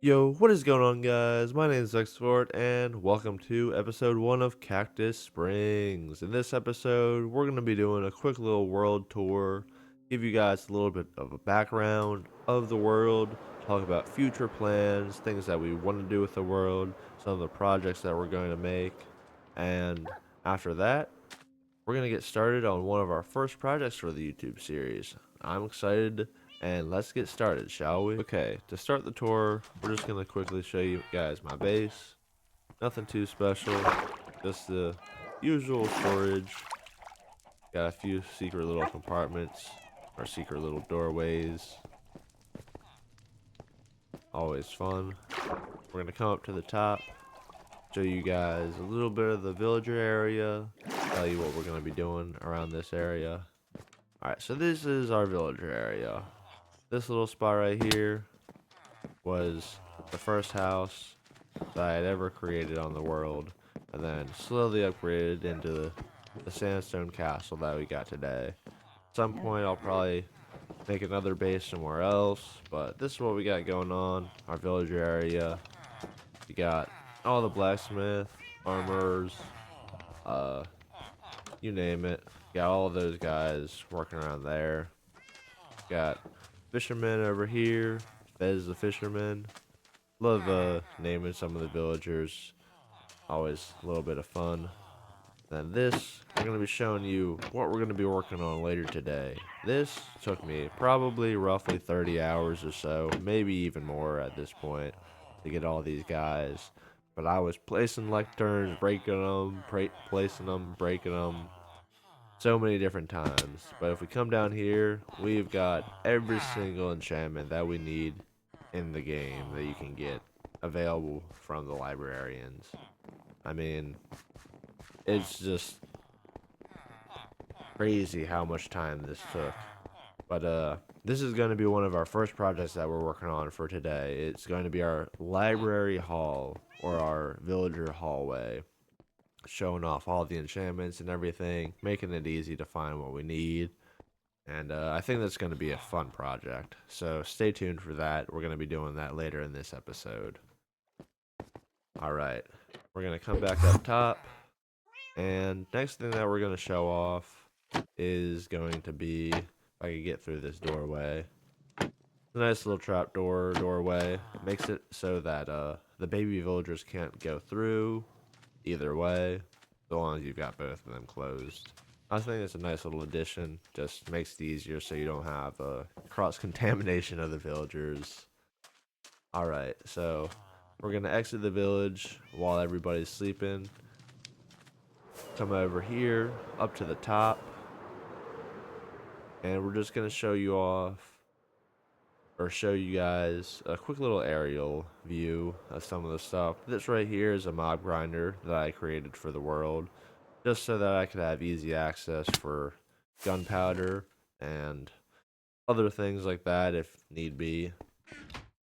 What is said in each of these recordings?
Yo, what is going on, guys? My name is Xford, and welcome to episode 1 of Cactus Springs. In this episode, we're going to be doing a quick little world tour, give you guys a little bit of a background of the world, talk about future plans, things that we want to do with the world, some of the projects that we're going to make, and after that, we're going to get started on one of our first projects for the YouTube series. I'm excited, and let's get started, shall we? Okay, to start the tour, we're just going to quickly show you guys my base. Nothing too special, just the usual storage. Got a few secret little compartments, or secret little doorways. Always fun. We're going to come up to the top, show you guys a little bit of the villager area, tell you what we're going to be doing around this area. Alright, so this is our villager area. This little spot right here was the first house that I had ever created on the world, and then slowly upgraded into the sandstone castle that we got today. At some point I'll probably make another base somewhere else, but this is what we got going on, our villager area. We got all the blacksmith, armorers, you name it. Got all those guys working around there. Got fishermen over here. Fez the fisherman. Love naming some of the villagers. Always a little bit of fun. Then this, we're going to be showing you what we're going to be working on later today. This took me probably roughly 30 hours or so, maybe even more at this point, to get all these guys. But I was placing lecterns, breaking them, placing them, breaking them, so many different times. But if we come down here, we've got every single enchantment that we need in the game that you can get available from the librarians. I mean, it's just crazy how much time this took. But this is going to be one of our first projects that we're working on for today. It's going to be our library hall, or our villager hallway, showing off all the enchantments and everything, making it easy to find what we need. And I think that's going to be a fun project. So stay tuned for that. We're going to be doing that later in this episode. Alright, we're going to come back up top. And next thing that we're going to show off is going to be, if I can get through this doorway. It's a nice little doorway. It makes it so that the baby villagers can't go through either way, so long as you've got both of them closed. I think it's a nice little addition. Just makes it easier so you don't have cross-contamination of the villagers. Alright, so we're going to exit the village while everybody's sleeping. Come over here, up to the top. And we're just going to show you off, or show you guys a quick little aerial view of some of the stuff. This right here is a mob grinder that I created for the world, just so that I could have easy access for gunpowder and other things like that if need be.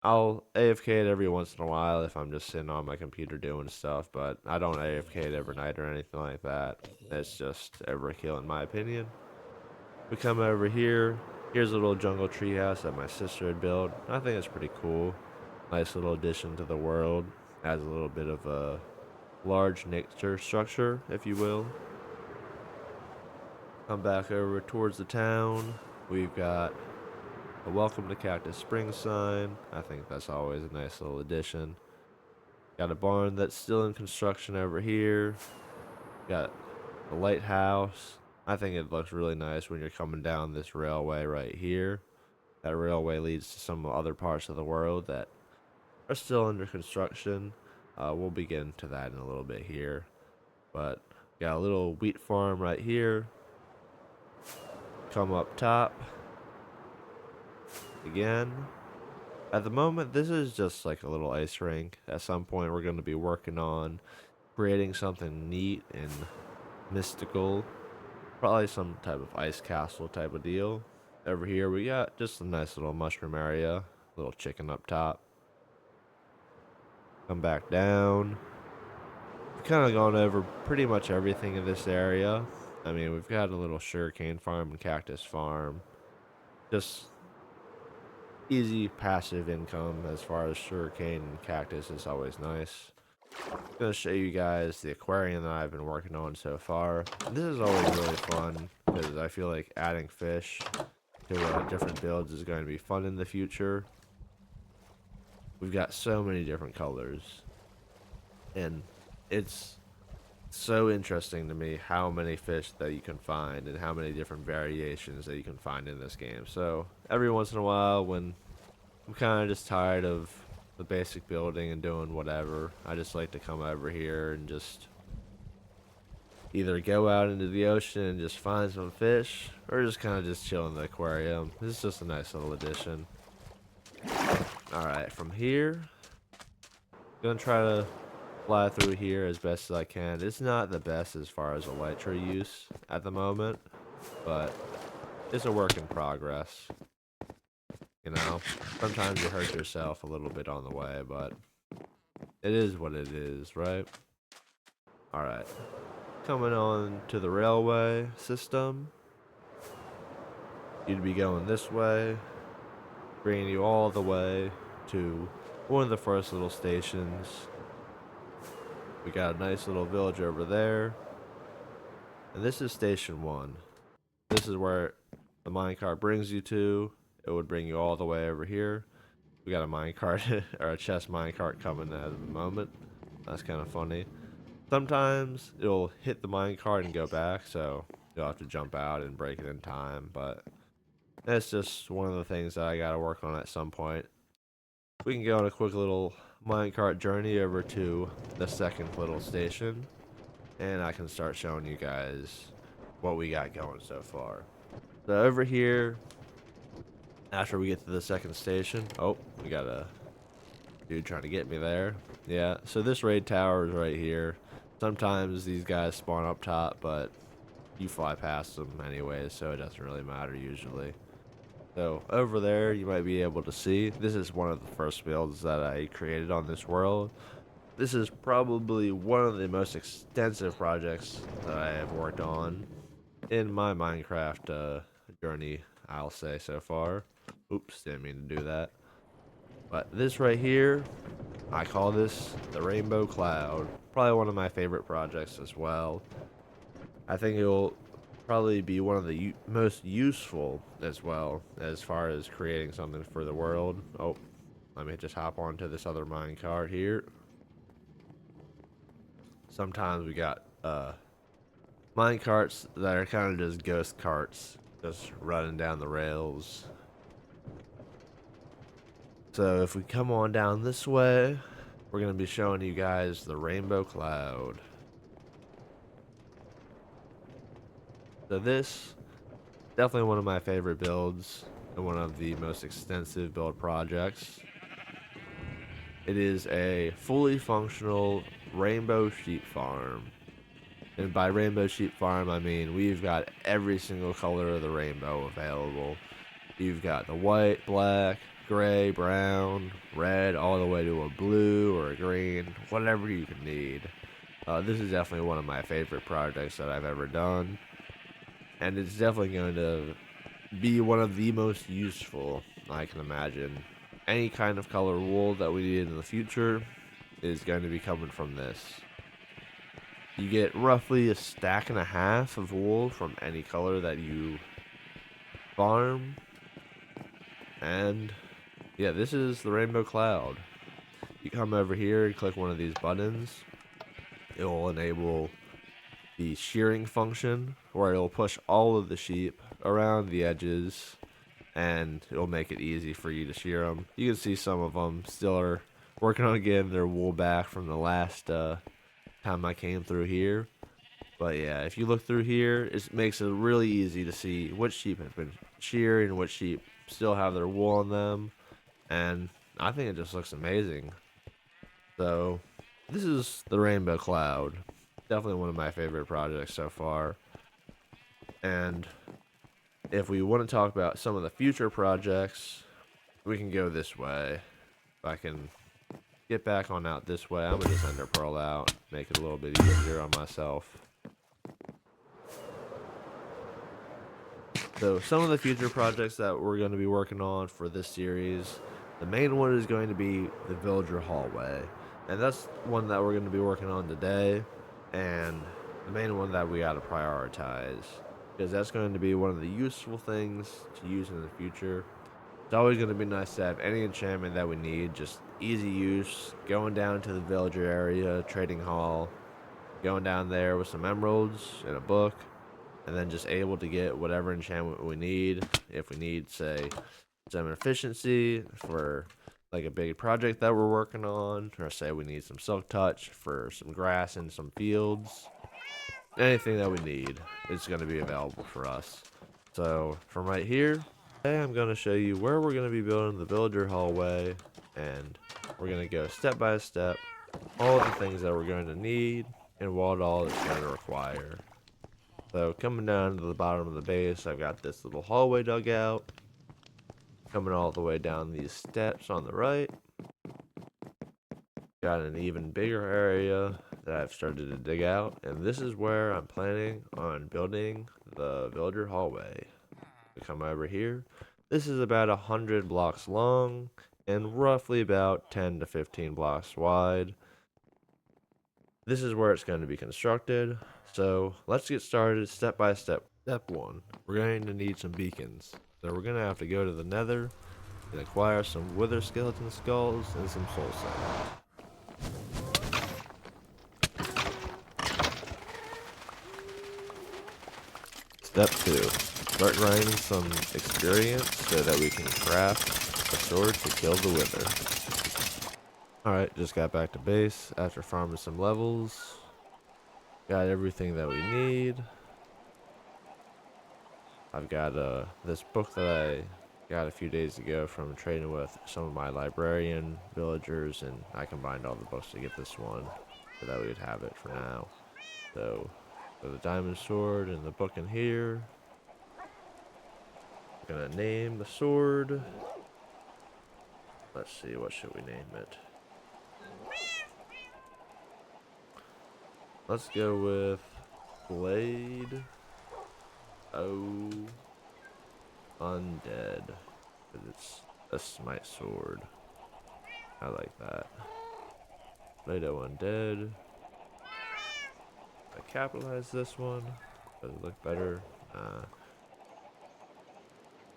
I'll AFK it every once in a while if I'm just sitting on my computer doing stuff, but I don't AFK it every night or anything like that. It's just overkill in my opinion. We come over here. Here's a little jungle treehouse that my sister had built. I think it's pretty cool. Nice little addition to the world. Adds a little bit of a large nature structure, if you will. Come back over towards the town. We've got a welcome to Cactus Springs sign. I think that's always a nice little addition. Got a barn that's still in construction over here. Got a lighthouse. I think it looks really nice when you're coming down this railway right here. That railway leads to some other parts of the world that are still under construction. We'll be getting to that in a little bit here. But got a little wheat farm right here. Come up top. Again. At the moment, this is just like a little ice rink. At some point, we're going to be working on creating something neat and mystical. Probably some type of ice castle type of deal. Over here, we got just a nice little mushroom area. Little chicken up top. Come back down. We've kind of gone over pretty much everything in this area. I mean, we've got a little sugarcane farm and cactus farm. Just easy passive income as far as sugarcane and cactus is always nice. I'm gonna show you guys the aquarium that I've been working on so far. This is always really fun because I feel like adding fish to different builds is going to be fun in the future. We've got so many different colors, and it's so interesting to me how many fish that you can find and how many different variations that you can find in this game. So every once in a while, when I'm kind of just tired of the basic building and doing whatever, I just like to come over here and just either go out into the ocean and just find some fish, or just kind of just chill in the aquarium. This is just a nice little addition. Alright, from here, gonna try to fly through here as best as I can. It's not the best as far as elytra use at the moment, but it's a work in progress. You know, sometimes you hurt yourself a little bit on the way, but it is what it is, right? Alright, coming on to the railway system. You'd be going this way, bringing you all the way to one of the first little stations. We got a nice little village over there. And this is station 1. This is where the minecart brings you to. It would bring you all the way over here. We got a minecart, or a chest minecart coming at the moment. That's kind of funny. Sometimes it'll hit the minecart and go back, so you'll have to jump out and break it in time, but that's just one of the things that I gotta work on at some point. We can go on a quick little minecart journey over to the second little station, and I can start showing you guys what we got going so far. So over here, after we get to the second station, oh, we got a dude trying to get me there. Yeah, so this raid tower is right here. Sometimes these guys spawn up top, but you fly past them anyways, so it doesn't really matter usually. So over there, you might be able to see, this is one of the first builds that I created on this world. This is probably one of the most extensive projects that I have worked on in my Minecraft journey, I'll say so far. Oops, didn't mean to do that. But this right here, I call this the Rainbow Cloud. Probably one of my favorite projects as well. I think it'll probably be one of the most useful as well as far as creating something for the world. Oh, let me just hop onto this other minecart here. Sometimes we got minecarts that are kind of just ghost carts, just running down the rails. So if we come on down this way, we're going to be showing you guys the Rainbow Cloud. So this, definitely one of my favorite builds and one of the most extensive build projects. It is a fully functional rainbow sheep farm. And by rainbow sheep farm, I mean we've got every single color of the rainbow available. You've got the white, black, gray, brown, red, all the way to a blue or a green, whatever you can need. This is definitely one of my favorite projects that I've ever done. And it's definitely going to be one of the most useful I can imagine. Any kind of color wool that we need in the future is going to be coming from this. You get roughly a stack and a half of wool from any color that you farm. And yeah, this is the Rainbow Cloud. You come over here and click one of these buttons. It will enable the shearing function, where it'll push all of the sheep around the edges, and it'll make it easy for you to shear them. You can see some of them still are working on getting their wool back from the last time I came through here. But yeah, if you look through here, it makes it really easy to see which sheep have been sheared and which sheep still have their wool on them, and I think it just looks amazing. So this is the Rainbow Cloud. Definitely one of my favorite projects so far. And if we want to talk about some of the future projects, we can go this way. If I can get back on out this way, I'm going to just ender pearl out, make it a little bit easier on myself. So some of the future projects that we're going to be working on for this series, the main one is going to be the villager hallway. And that's one that we're going to be working on today. And the main one that we got to prioritize. Because that's going to be one of the useful things to use in the future. It's always going to be nice to have any enchantment that we need, just easy use, going down to the villager area, trading hall, going down there with some emeralds and a book, and then just able to get whatever enchantment we need. If we need, say, some efficiency for like a big project that we're working on, or say we need some silk touch for some grass in some fields, anything that we need is going to be available for us. So from right here, today I'm going to show you where we're going to be building the villager hallway, and we're going to go step by step, all the things that we're going to need, and what all it's going to require. So coming down to the bottom of the base, I've got this little hallway dug out. Coming all the way down these steps on the right. Got an even bigger area that I've started to dig out, and this is where I'm planning on building the villager hallway. We come over here. This is about 100 blocks long and roughly about 10 to 15 blocks wide. This is where it's going to be constructed. So let's get started step by step. Step 1, we're going to need some beacons. So we're going to have to go to the nether and acquire some wither skeleton skulls and some soul sand. Step 2, start grinding some experience so that we can craft a sword to kill the wither. Alright, just got back to base after farming some levels. Got everything that we need. I've got this book that I got a few days ago from trading with some of my librarian villagers, and I combined all the books to get this one so that we would have it for now. So the diamond sword and the book in here. I'm gonna name the sword. Let's see, what should we name it? Let's go with Blade O Undead, because it's a smite sword. I like that. Blade O Undead. I capitalize this one. Does it look better?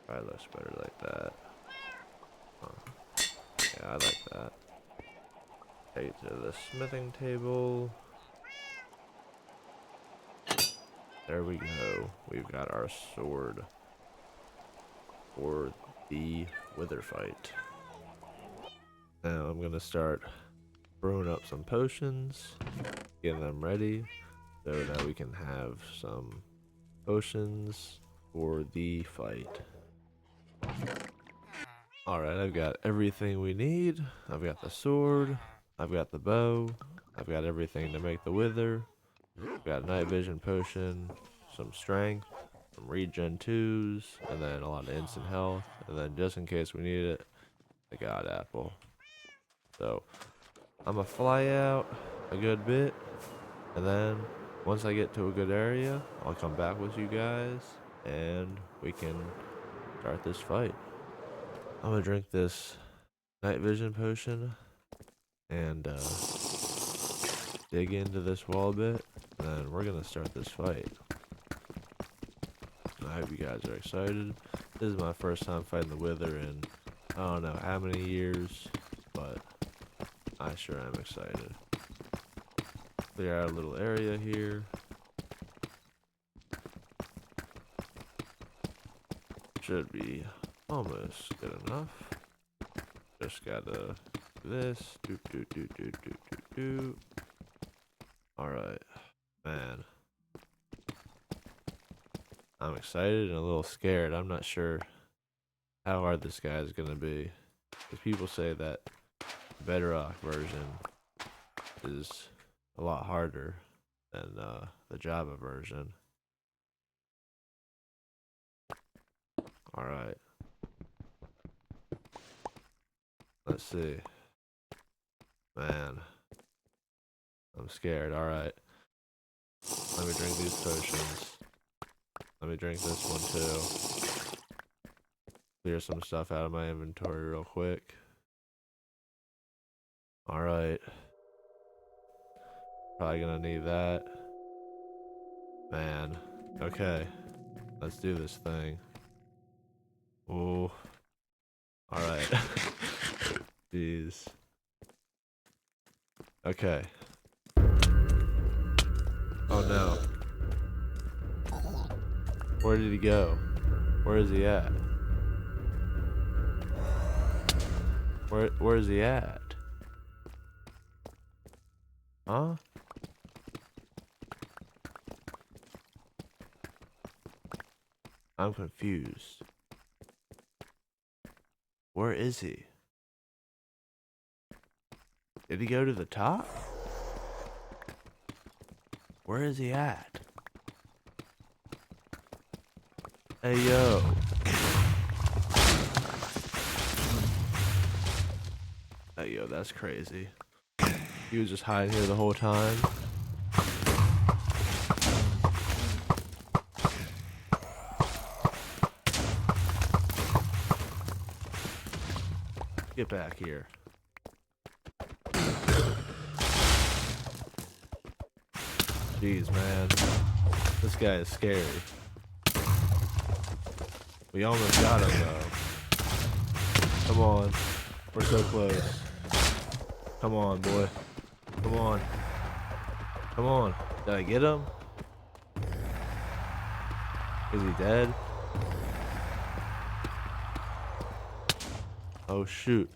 Probably looks better like that. Yeah, I like that. Take it to the smithing table. There we go. We've got our sword for the wither fight. Now I'm gonna start brewing up some potions, getting them ready so that we can have some potions for the fight. Alright, I've got everything we need. I've got the sword, I've got the bow, I've got everything to make the wither. I've got a night vision potion, some strength, some regen 2s, and then a lot of instant health, and then just in case we need it, a god apple. So I'm gonna fly out a good bit, and then once I get to a good area, I'll come back with you guys, and we can start this fight. I'm gonna drink this night vision potion and dig into this wall a bit, and then we're gonna start this fight. I hope you guys are excited. This is my first time fighting the wither in I don't know how many years, but I sure am excited. Clear out a little area here. Should be almost good enough. Just gotta do this. Alright. Man. I'm excited and a little scared. I'm not sure how hard this guy is gonna be. Because people say that the Bedrock version is a lot harder than the Java version. Alright. Let's see. Man. I'm scared. Alright. Let me drink these potions. Let me drink this one too. Clear some stuff out of my inventory real quick. Alright. Probably gonna need that. Man. Okay. Let's do this thing. Ooh. Alright. Jeez. Okay. Oh no. Where did he go? Where is he at? Where is he at? Huh? I'm confused. Where is he? Did he go to the top? Where is he at? Hey yo. Hey yo, that's crazy. He was just hiding here the whole time. Get back here. Jeez, man. This guy is scary. We almost got him, though. Come on. We're so close. Come on, boy. Come on. Come on. Did I get him? Is he dead? Oh, shoot.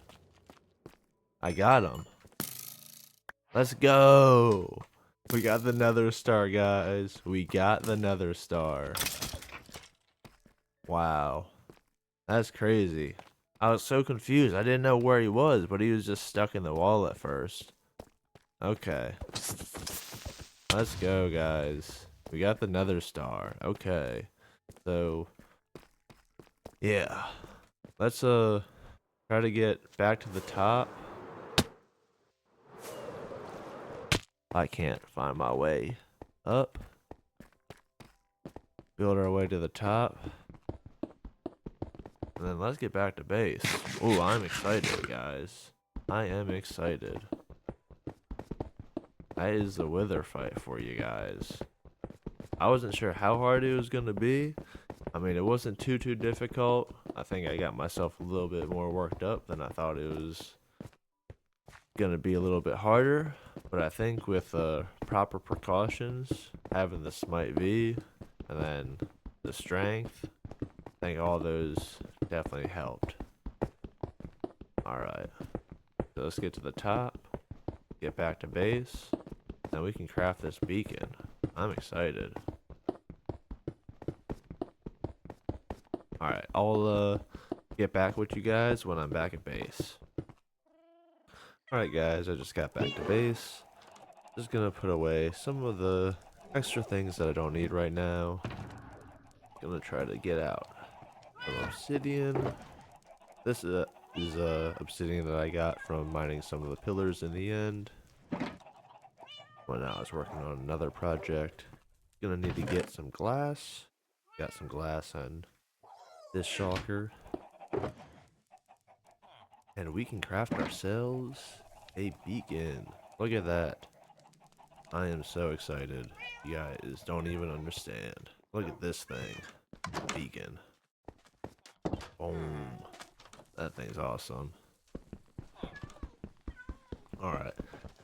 I got him. Let's go. We got the Nether Star, guys. We got the Nether Star. Wow. That's crazy. I was so confused. I didn't know where he was, but he was just stuck in the wall at first. Okay. Let's go, guys. We got the Nether Star. Okay. So, yeah. Let's, try to get back to the top. I can't find my way up. Build our way to the top. And then let's get back to base. Ooh, I'm excited, guys. I am excited. That is the Wither fight for you guys. I wasn't sure how hard it was going to be. I mean, it wasn't too difficult. I think I got myself a little bit more worked up than I thought it was going to be a little bit harder. But I think with proper precautions, having the Smite V, and then the Strength, I think all those definitely helped. Alright. So let's get to the top, get back to base, and we can craft this beacon. I'm excited. Alright, I'll get back with you guys when I'm back at base. Alright guys, I just got back to base. Just gonna put away some of the extra things that I don't need right now. Gonna try to get out some obsidian. This is obsidian that I got from mining some of the pillars in the end. When I was working on another project. Gonna need to get some glass. Got some glass and this shulker. And we can craft ourselves a beacon. Look at that. I am so excited. You guys don't even understand. Look at this thing. Beacon. Boom. That thing's awesome. Alright.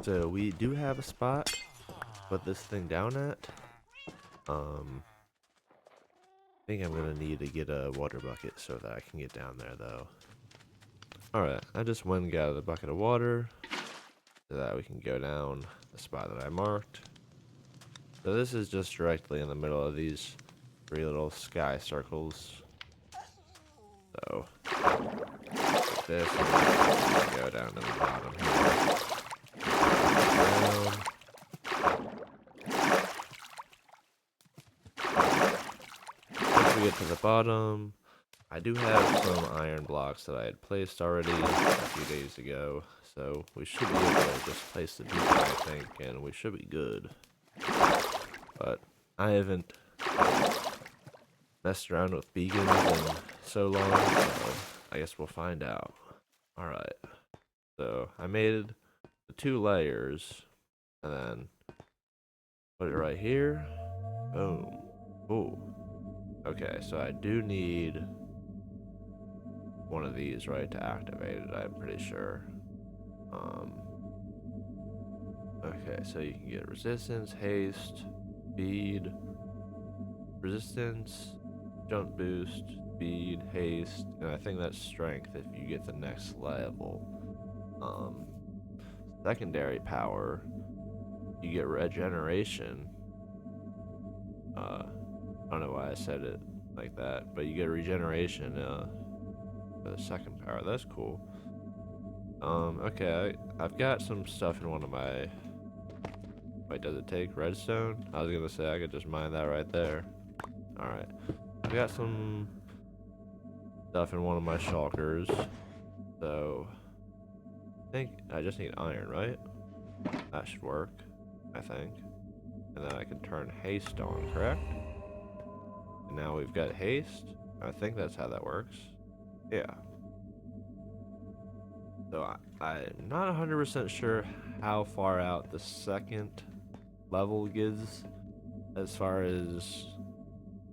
So we do have a spot to put this thing down at. I think I'm gonna need to get a water bucket so that I can get down there though. Alright, I just went and got a bucket of water so that we can go down the spot that I marked. So this is just directly in the middle of these 3 little sky circles. So like this, and go down to the bottom here. Down. Once we get to the bottom, I do have some iron blocks that I had placed already a few days ago, so we should be able to just place the beacon, I think, and we should be good. But I haven't messed around with beacons in so long, so I guess we'll find out. Alright, so I made the 2 layers, and then put it right here. Boom. Ooh. Okay, so I do need one of these, right, to activate it, I'm pretty sure. Okay, so you can get resistance, haste, speed, resistance, jump boost, speed, haste, and I think that's strength if you get the next level. Secondary power, you get regeneration. I don't know why I said it like that, but you get regeneration for the second power. That's cool. Okay, I've got some stuff in one of my... Wait, does it take redstone? I was gonna say I could just mine that right there. Alright. I've got some stuff in one of my shulkers. So I think I just need iron, right? That should work, I think. And then I can turn haste on, correct? And now we've got haste. I think that's how that works. Yeah. So I'm not 100% sure how far out the second level gives as far as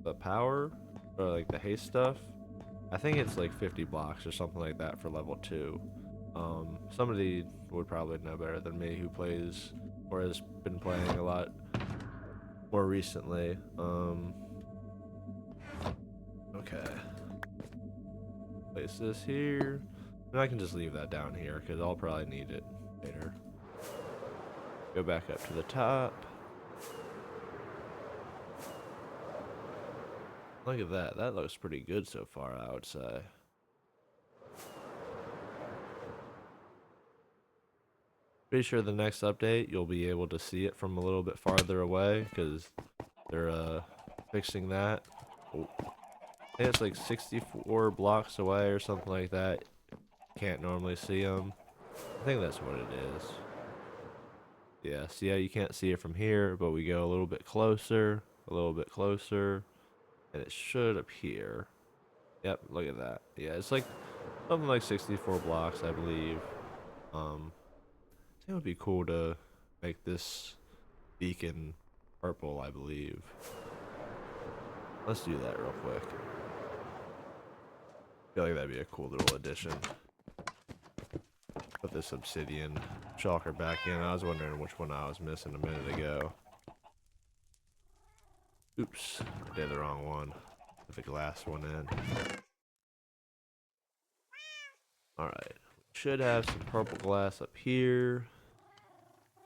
the power or like the haste stuff. I think it's like 50 blocks or something like that for level 2. Somebody would probably know better than me who plays or has been playing a lot more recently. Okay. Place this here. And I can just leave that down here because I'll probably need it later. Go back up to the top. Look at that. That looks pretty good so far, I would say. Pretty sure the next update you'll be able to see it from a little bit farther away because they're fixing that. Oh. I think it's like 64 blocks away or something like that. Can't normally see them. I think that's what it is. Yeah, see how you can't see it from here, but we go a little bit closer, and it should appear. Yep, look at that. Yeah, it's like something like 64 blocks, I believe. I think it would be cool to make this beacon purple, I believe. Let's do that real quick. I feel like that'd be a cool little addition. Put this obsidian shulker back in. I was wondering which one I was missing a minute ago. Oops, I did the wrong one. Put the glass one in. Alright, should have some purple glass up here.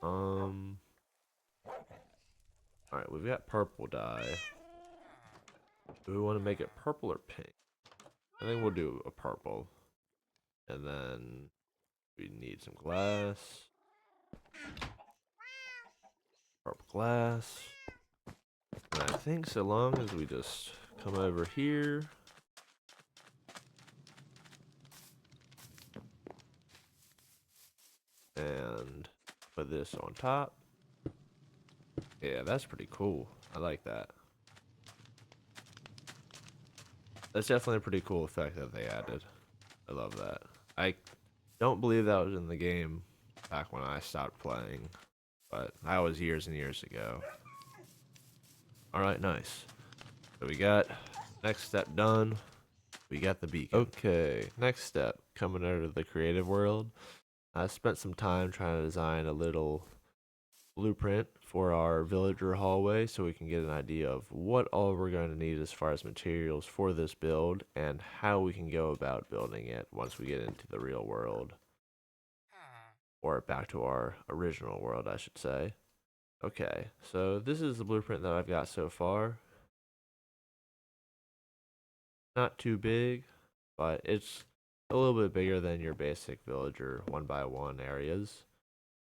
Alright, we've got purple dye. Do we want to make it purple or pink? I think we'll do a purple. And then we need some glass. Purple glass. And I think so long as we just come over here. And put this on top. Yeah, that's pretty cool. I like that. That's definitely a pretty cool effect that they added. I love that. I don't believe that was in the game back when I stopped playing, but that was years and years ago. Alright, nice. So we got next step done. We got the beacon. Okay, next step, coming out of the creative world. I spent some time trying to design a little blueprint for our villager hallway so we can get an idea of what all we're going to need as far as materials for this build and how we can go about building it once we get into the real world. Or back to our original world, I should say. Okay, so this is the blueprint that I've got so far. Not too big, but it's a little bit bigger than your basic villager 1x1 areas.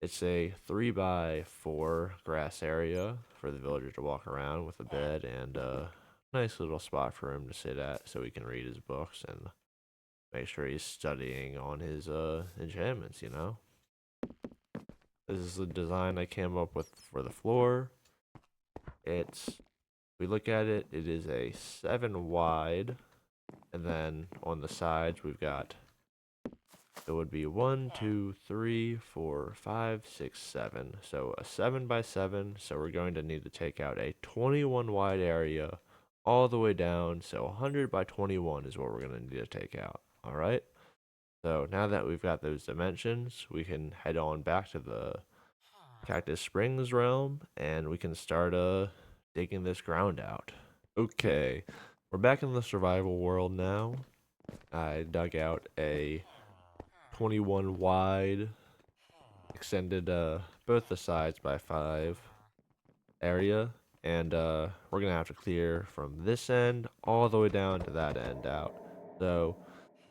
It's a 3x4 grass area for the villager to walk around with a bed and a nice little spot for him to sit at so he can read his books and make sure he's studying on his enchantments, you know? This is the design I came up with for the floor. It's we look at it, it is a 7 wide, and then on the sides we've got, it would be 1, 2, 3, 4, 5, 6, 7. So a 7 by 7. So we're going to need to take out a 21 wide area all the way down. So 100 by 21 is what we're going to need to take out. All right. So now that we've got those dimensions, we can head on back to the Cactus Springs realm, and we can start digging this ground out. Okay, we're back in the survival world now. I dug out a 21 wide, extended both the sides by 5 area, and we're gonna have to clear from this end all the way down to that end out. So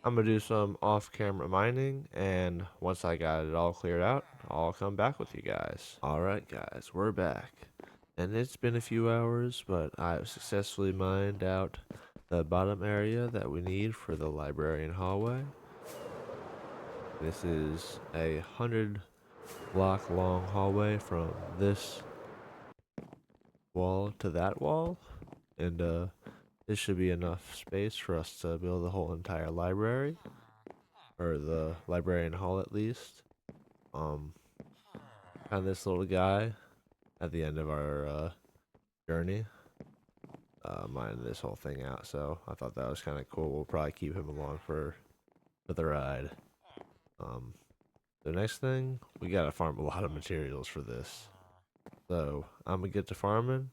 I'm gonna do some off-camera mining, and once I got it all cleared out, I'll come back with you guys. Alright guys, we're back. And it's been a few hours, but I've successfully mined out the bottom area that we need for the librarian hallway. This is a 100-block long hallway from this wall to that wall, and this should be enough space for us to build the whole entire library, or the librarian hall at least. Found this little guy at the end of our journey, mining this whole thing out, so I thought that was kind of cool. We'll probably keep him along for the ride. The next thing, we gotta farm a lot of materials for this. So, I'm gonna get to farming.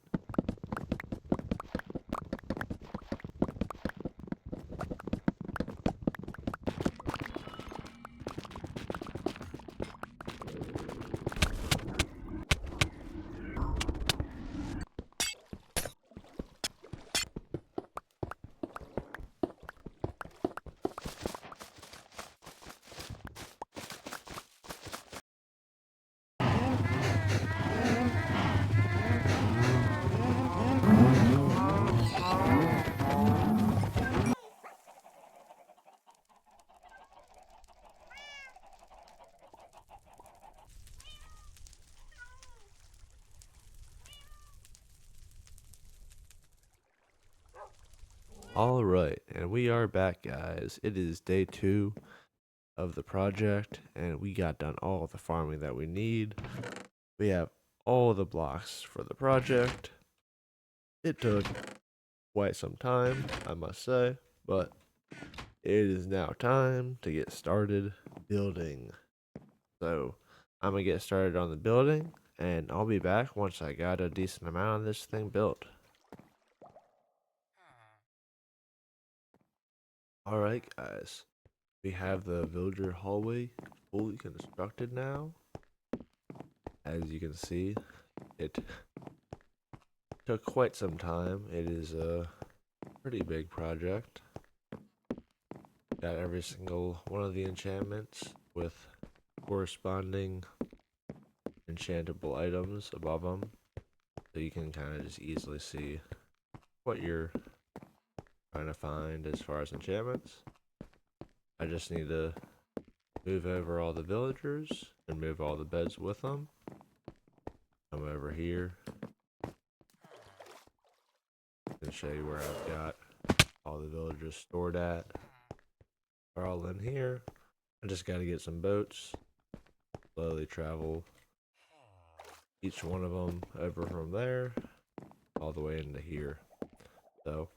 Alright, and we are back, guys. It is day 2 of the project, and we got done all the farming that we need. We have all the blocks for the project. It took quite some time, I must say, but it is now time to get started building. So, I'm gonna get started on the building, and I'll be back once I got a decent amount of this thing built. Alright, guys. We have the villager hallway fully constructed now. As you can see, it took quite some time. It is a pretty big project. Got every single one of the enchantments with corresponding enchantable items above them, so you can kind of just easily see what you're trying to find as far as enchantments. I just need to move over all the villagers and move all the beds with them. Come over here and show you where I've got all the villagers stored at. They're all in here. I just got to get some boats, slowly travel each one of them over from there all the way into here. So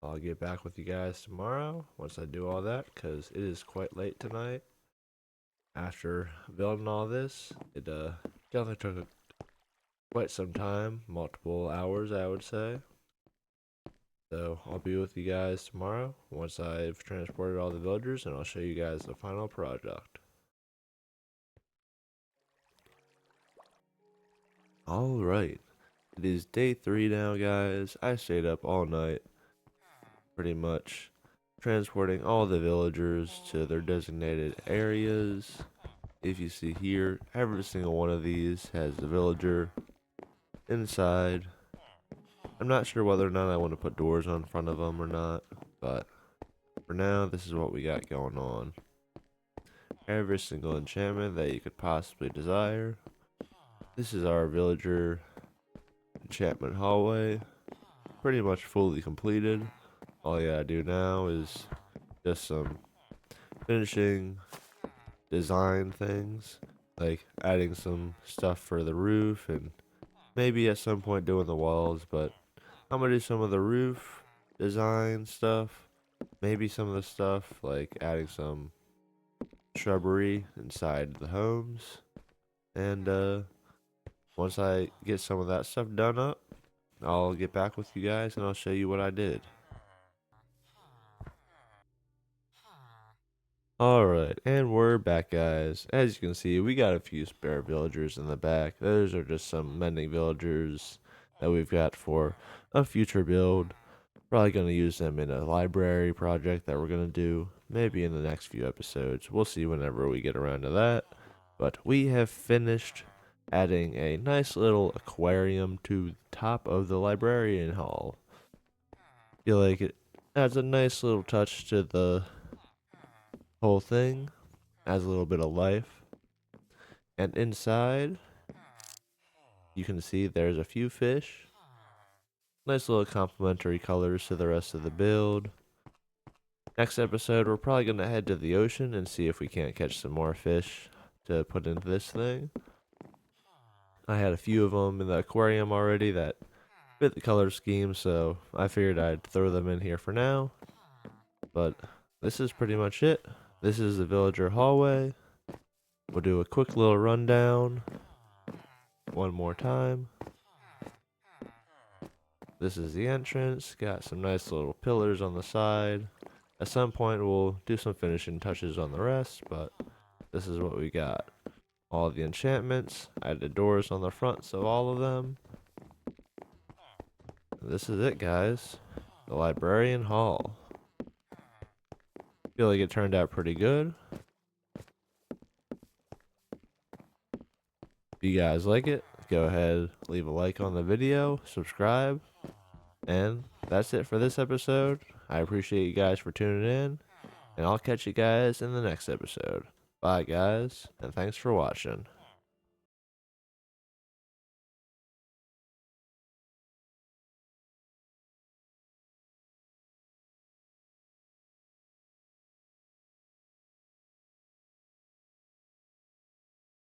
I'll get back with you guys tomorrow once I do all that, because it is quite late tonight. After building all this, it definitely took quite some time, multiple hours I would say. So I'll be with you guys tomorrow once I've transported all the villagers, and I'll show you guys the final product. Alright, it is day 3 now, guys. I stayed up all night, pretty much, transporting all the villagers to their designated areas. If you see here, every single one of these has the villager inside. I'm not sure whether or not I want to put doors on front of them or not, but for now, this is what we got going on. Every single enchantment that you could possibly desire. This is our villager enchantment hallway. pretty much fully completed. All you gotta do now is just some finishing design things, like adding some stuff for the roof and maybe at some point doing the walls, but I'm gonna do some of the roof design stuff, maybe some of the stuff like adding some shrubbery inside the homes, and once I get some of that stuff done up, I'll get back with you guys and I'll show you what I did. Alright, and we're back, guys. As you can see, we got a few spare villagers in the back. Those are just some mending villagers that we've got for a future build. Probably going to use them in a library project that we're going to do, maybe in the next few episodes. We'll see whenever we get around to that. But we have finished adding a nice little aquarium to the top of the librarian hall. Feel like it adds a nice little touch to the whole thing, adds a little bit of life. And inside, you can see there's a few fish. Nice little complementary colors to the rest of the build. Next episode, we're probably going to head to the ocean and see if we can't catch some more fish to put into this thing. I had a few of them in the aquarium already that fit the color scheme, so I figured I'd throw them in here for now. But this is pretty much it. This is the villager hallway. We'll do a quick little rundown one more time. This is the entrance. Got some nice little pillars on the side. At some point, we'll do some finishing touches on the rest, but this is what we got. All the enchantments. I added doors on the fronts of all of them. This is it, guys. The Librarian Hall. Feel like it turned out pretty good. If you guys like it, go ahead, leave a like on the video, subscribe, and that's it for this episode. I appreciate you guys for tuning in, and I'll catch you guys in the next episode. Bye, guys, and thanks for watching.